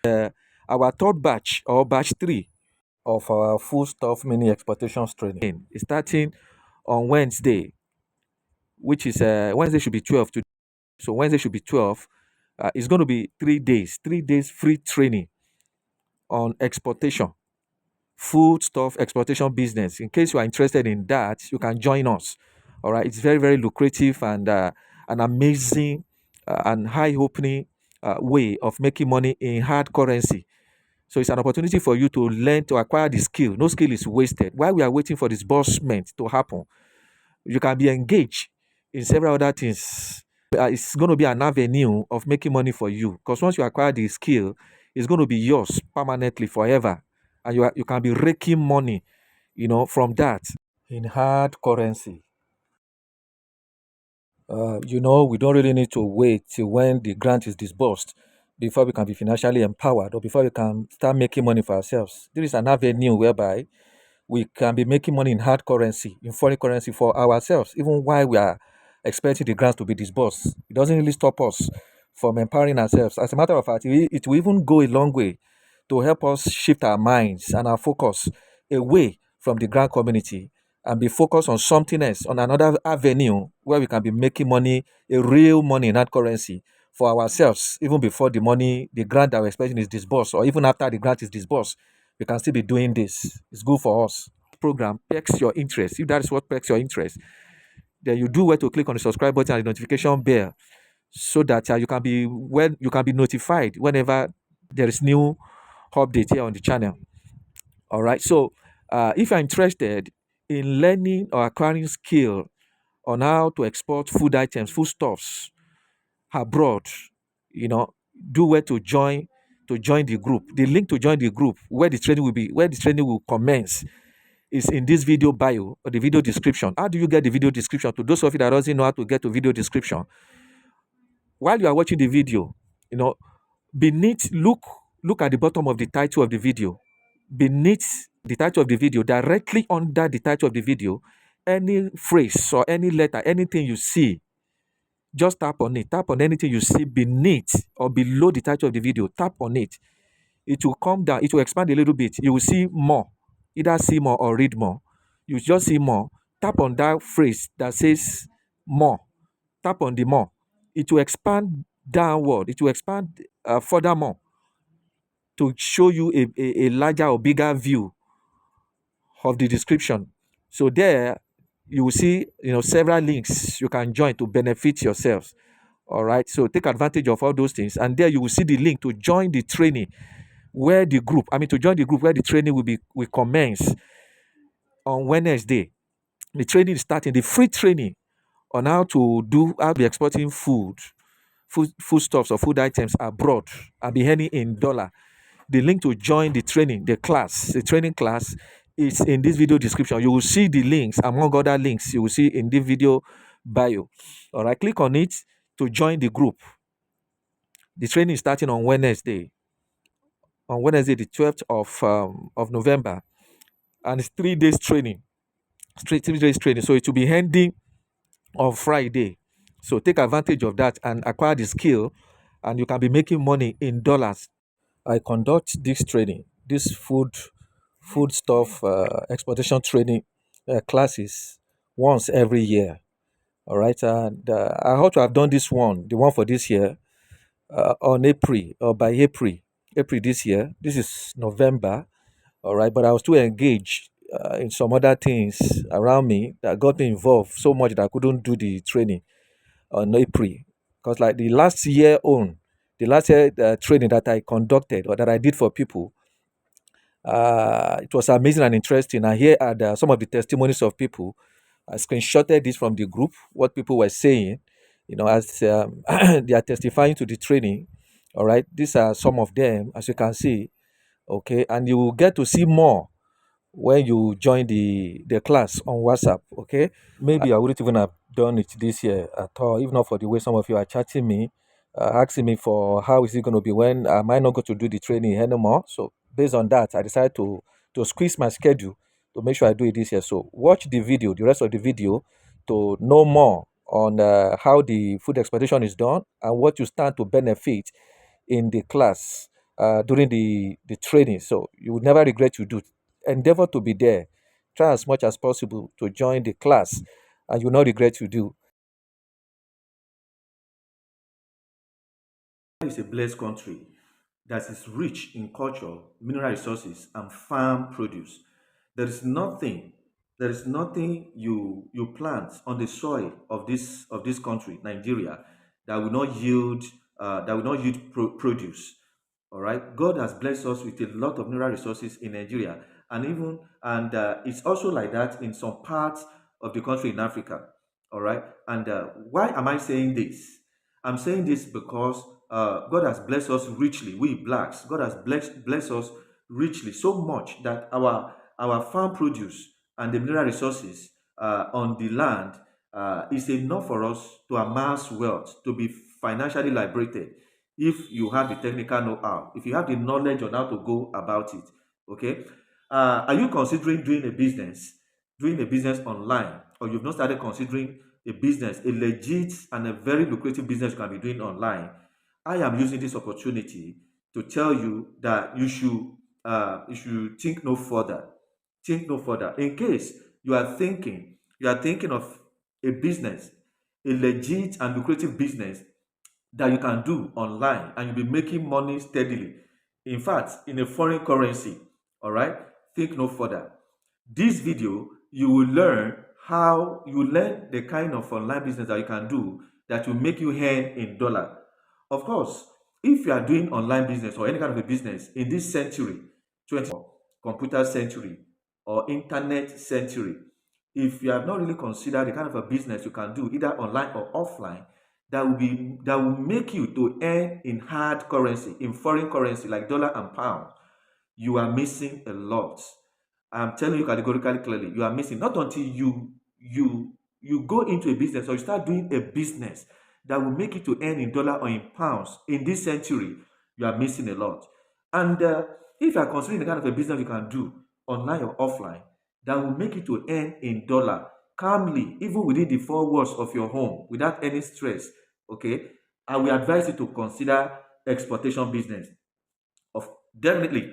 Our third batch or batch 3 of our Foodstuff Mini Exploitation training is starting on Wednesday, which is Wednesday should be 12 today. So Wednesday should be 12. It's going to be 3 days free training on exportation, food stuff exportation business. In case you are interested in that, you can join us. All right, it's very, very lucrative and an amazing and high opening way of making money in hard currency. So it's an opportunity for you to learn to acquire the skill. No skill is wasted. While we are waiting for disbursement to happen, you can be engaged in several other things. It's going to be an avenue of making money for you because once you acquire the skill, it's going to be yours permanently forever, and you can be raking money, from that in hard currency. We don't really need to wait till when the grant is disbursed before we can be financially empowered or before we can start making money for ourselves. There is an avenue whereby we can be making money in hard currency, in foreign currency for ourselves, even while we are expecting the grants to be disbursed. It doesn't really stop us from empowering ourselves. As a matter of fact, it will even go a long way to help us shift our minds and our focus away from the grant community and be focused on something else, on another avenue where we can be making money, a real money in hard currency for ourselves, even before the grant that we're expecting is disbursed, or even after the grant is disbursed, we can still be doing this. It's good for us. Program perks your interest. If that is what perks your interest, then you do well to click on the subscribe button and the notification bell so that you can be notified whenever there is new update here on the channel. All right. So if you're interested in learning or acquiring skill on how to export food items, foodstuffs abroad, you know, do well to join the group. The link to join the group where the training will commence is in this video bio or the video description. How do you get the video description? To those of you that doesn't know how to get to video description, while you are watching the video, you know, beneath look at the bottom of the title of the video. Beneath the title of the video, directly under the title of the video, any phrase or any letter, anything you see, just tap on it. Tap on anything you see beneath or below the title of the video. Tap on it. It will come down. It will expand a little bit. You will see more. Either see more or read more. You just see more. Tap on that phrase that says more. Tap on the more. It will expand downward. It will expand furthermore to show you a larger or bigger view of the description. So there you will see, several links you can join to benefit yourselves. All right. So take advantage of all those things. And there you will see the link to join the training to join the group where the training will commence on Wednesday. The training is starting, the free training on how to be exporting foodstuffs or food items abroad and be earning in dollar. The link to join the training class is in this video description. You will see the links, among other links, you will see in the video bio. All right, click on it to join the group. The training is starting on Wednesday, the 12th of November, and it's 3 days training. 3 days training. So it will be ending on Friday. So take advantage of that and acquire the skill, and you can be making money in dollars. I conduct this training, this food stuff exportation training classes once every year. All right, and I hope to have done the one for this year, on April or by April this year. This is November. All right, but I was too engaged in some other things around me that got me involved so much that I couldn't do the training on April. Because like the last year training that I conducted or that I did for people, it was amazing and interesting. And here are some of the testimonies of people. I screenshotted this from the group, what people were saying, as they are testifying to the training. All right, these are some of them, as you can see. Okay, and you will get to see more when you join the class on WhatsApp. Okay, maybe I wouldn't even have done it this year at all, if not for the way some of you are chatting me, asking me for how is it going to be when I might not go to do the training anymore. So based on that, I decided to squeeze my schedule to make sure I do it this year. So watch the rest of the video, to know more on how the food exploitation is done and what you stand to benefit in the class. during the training. So you will never regret you do. Endeavor to be there. Try as much as possible to join the class, and you will not regret you do. It's a blessed country that is rich in culture, mineral resources, and farm produce. There is nothing, there is nothing you plant on the soil of this country, Nigeria, that will not yield produce. All right, God has blessed us with a lot of mineral resources in Nigeria, and it's also like that in some parts of the country in Africa. All right, and why am I saying this? I'm saying this because God has blessed us richly. We blacks, God has blessed us richly so much that our farm produce and the mineral resources on the land is enough for us to amass wealth, to be financially liberated. If you have the technical know-how, if you have the knowledge on how to go about it, okay. Are you considering doing a business online, or you've not started considering a business, a legit and a very lucrative business you can be doing online? I am using this opportunity to tell you that you should think no further. Think no further. In case you are thinking of a business, a legit and lucrative business that you can do online, and you'll be making money steadily. In fact, in a foreign currency. All right. Think no further. This video, you will learn the kind of online business that you can do that will make you earn in dollar. Of course, if you are doing online business or any kind of a business in this century, 20 computer century or internet century, if you have not really considered the kind of a business you can do either online or offline, that will make you to earn in hard currency, in foreign currency like dollar and pound, you are missing a lot. I'm telling you categorically clearly, you are missing. Not until you go into a business or you start doing a business that will make you to earn in dollar or in pounds in this century, you are missing a lot. And if you are considering the kind of a business you can do online or offline that will make you to earn in dollar calmly, even within the four walls of your home without any stress, okay, I will advise you to consider exportation business. Of Definitely,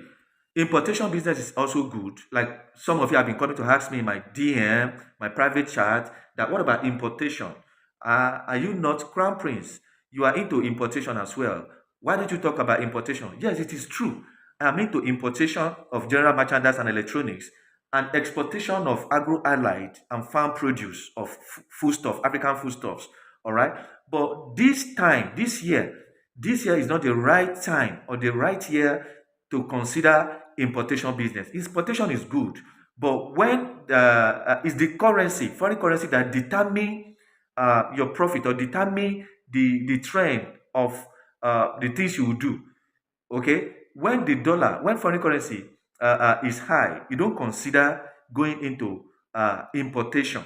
importation business is also good. Like some of you have been coming to ask me in my DM, my private chat, that what about importation? Are you not Crown Prince? You are into importation as well. Why don't you talk about importation? Yes, it is true. I'm into importation of general merchandise and electronics, and exportation of agro-allied and farm produce of foodstuff, African foodstuffs. All right. But this year is not the right time or the right year to consider importation business. Importation is good, but when it's the currency, foreign currency, that determine your profit or determine the trend of the things you will do. Okay, when foreign currency is high, you don't consider going into importation.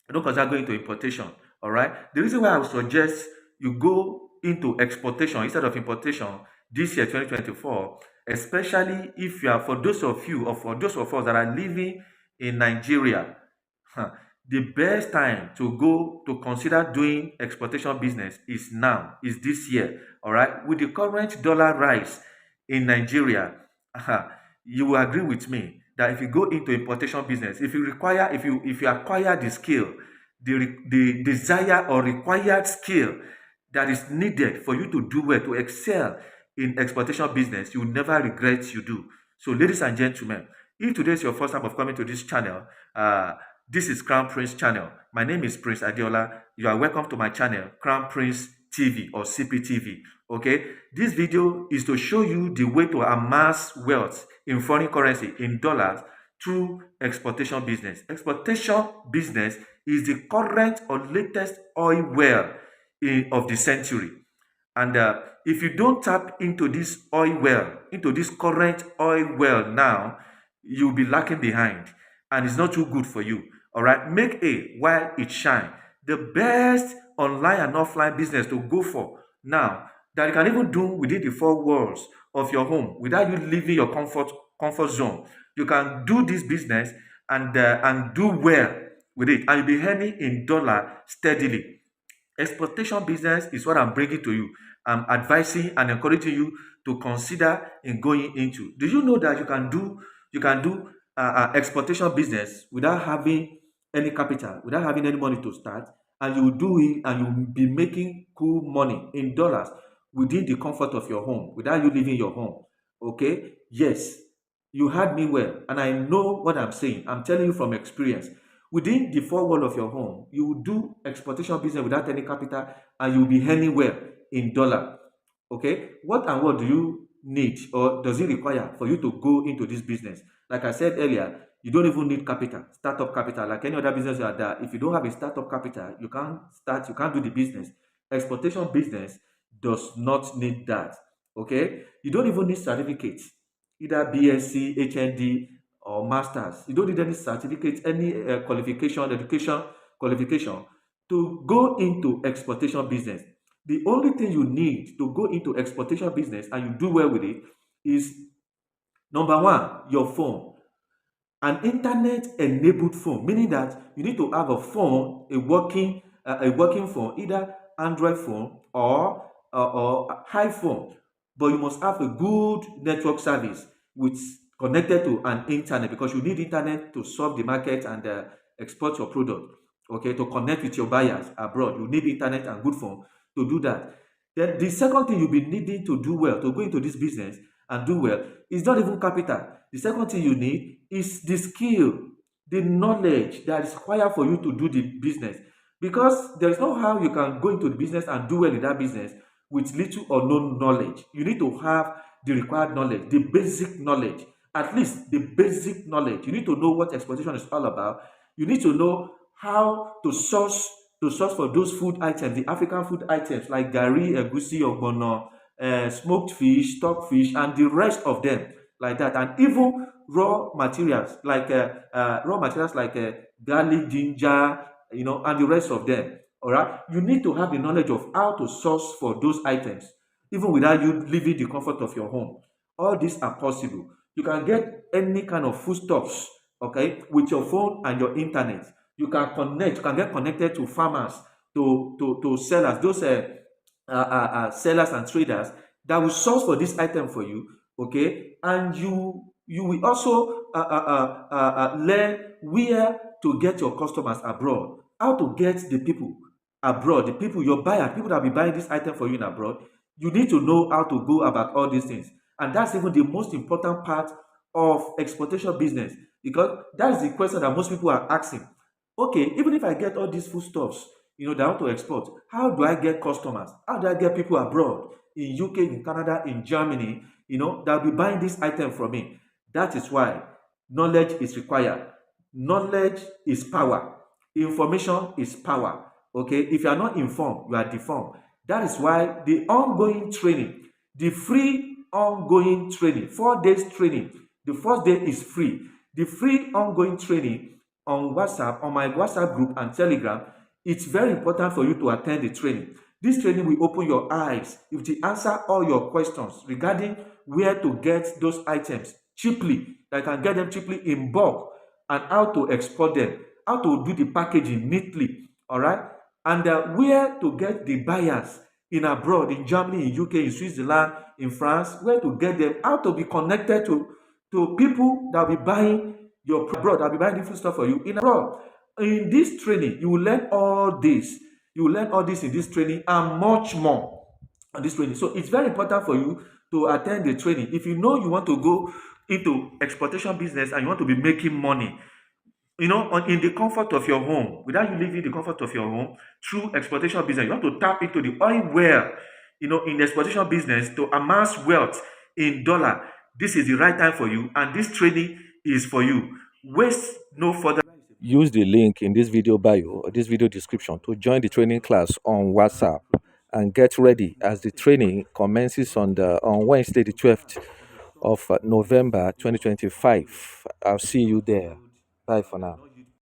You don't consider going to importation. All right. The reason why I would suggest you go into exportation instead of importation this year, 2024, especially if you are, for those of you or for those of us that are living in Nigeria, huh, the best time to go to consider doing exportation business is now, is this year. All right. With the current dollar rise in Nigeria, you will agree with me that if you go into importation business, if you acquire the skill, the desire or required skill that is needed for you to do well, to excel in exportation business, you will never regret you do. So, ladies and gentlemen, if today is your first time of coming to this channel, this is Crown Prince channel. My name is Prince Adiola. You are welcome to my channel, Crown Prince TV or CPTV. Okay, this video is to show you the way to amass wealth in foreign currency, in dollars, through exportation business. Exportation business is the current or latest oil well of the century. And if you don't tap into this oil well, into this current oil well now, you'll be lacking behind. And it's not too good for you. All right. Make a while it shine. The best online and offline business to go for now, that you can even do within the four walls of your home without you leaving your comfort zone. You can do this business and do well with it, and you'll be earning in dollar steadily. Exportation business is what I'm bringing to you. I'm advising and encouraging you to consider in going into. Do you know that you can do exportation business without having any capital, without having any money to start, and you do it and you'll be making cool money in dollars within the comfort of your home, without you leaving your home. Okay? Yes, you heard me well, and I know what I'm saying. I'm telling you from experience. Within the four wall of your home, you will do exportation business without any capital, and you'll be earning well in dollar. Okay, what and what do you need or does it require for you to go into this business? Like I said earlier, you don't even need capital, startup capital. Like any other business you are there, if you don't have a startup capital, you can't start, you can't do the business. Exportation business does not need that. Okay, you don't even need certificates, either BSc, HND, or masters. You don't need any certificates, any qualification, education qualification to go into exportation business. The only thing you need to go into exportation business and you do well with it is number one, your phone. An internet enabled phone, meaning that you need to have a phone, a working phone, either Android phone or iPhone, but you must have a good network service which connected to an internet, because you need internet to serve the market and export your product. Okay, to connect with your buyers abroad, you need internet and good phone to do that. Then the second thing you'll be needing to do well, to go into this business and do well, is not even capital. The second thing you need is the skill, the knowledge that is required for you to do the business. Because there is no how you can go into the business and do well in that business with little or no knowledge. You need to have the required knowledge, the basic knowledge, at least the basic knowledge. You need to know what exportation is all about. You need to know how to source for those food items, the African food items like gari, egusi, ogbono, smoked fish, stockfish, and the rest of them like that, and even raw materials like garlic, ginger, and the rest of them. All right, you need to have the knowledge of how to source for those items, even without you leaving the comfort of your home. All these are possible. You can get any kind of foodstuffs, okay, with your phone and your internet. You can get connected to farmers, to sellers, those sellers and traders that will source for this item for you, okay, and you will also learn where to get your customers abroad, how to get the people abroad, the people, your buyer, people that will be buying this item for you in abroad. You need to know how to go about all these things, and that's even the most important part of exportation business, because that's the question that most people are asking. Okay, even if I get all these foodstuffs, that I want to export, how do I get customers? How do I get people abroad in UK, in Canada, in Germany, that will be buying this item from me? That is why knowledge is required. Knowledge is power. Information is power. Okay, if you are not informed, you are deformed. That is why the ongoing training, the free ongoing training, 4 days training, the first day is free. The free ongoing training on WhatsApp, on my WhatsApp group and Telegram, it's very important for you to attend the training. This training will open your eyes. It will answer all your questions regarding where to get those items cheaply, that can get them cheaply in bulk, and how to export them, how to do the packaging neatly, all right? And where to get the buyers in abroad, in Germany, in UK, in Switzerland, in France, where to get them, how to be connected to people that will be buying your abroad, that will be buying different stuff for you in abroad. In this training, you will learn all this. You will learn all this in this training and much more on this training. So it's very important for you to attend the training. If you know you want to go into exportation business and you want to be making money, in the comfort of your home, without you leaving the comfort of your home, through exportation business, you want to tap into the oil well, in the exportation business to amass wealth in dollar. This is the right time for you, and this training is for you. Waste no further. Use the link in this video bio or this video description to join the training class on WhatsApp and get ready as the training commences on Wednesday, the 12th of November 2025. I'll see you there. Bye for now.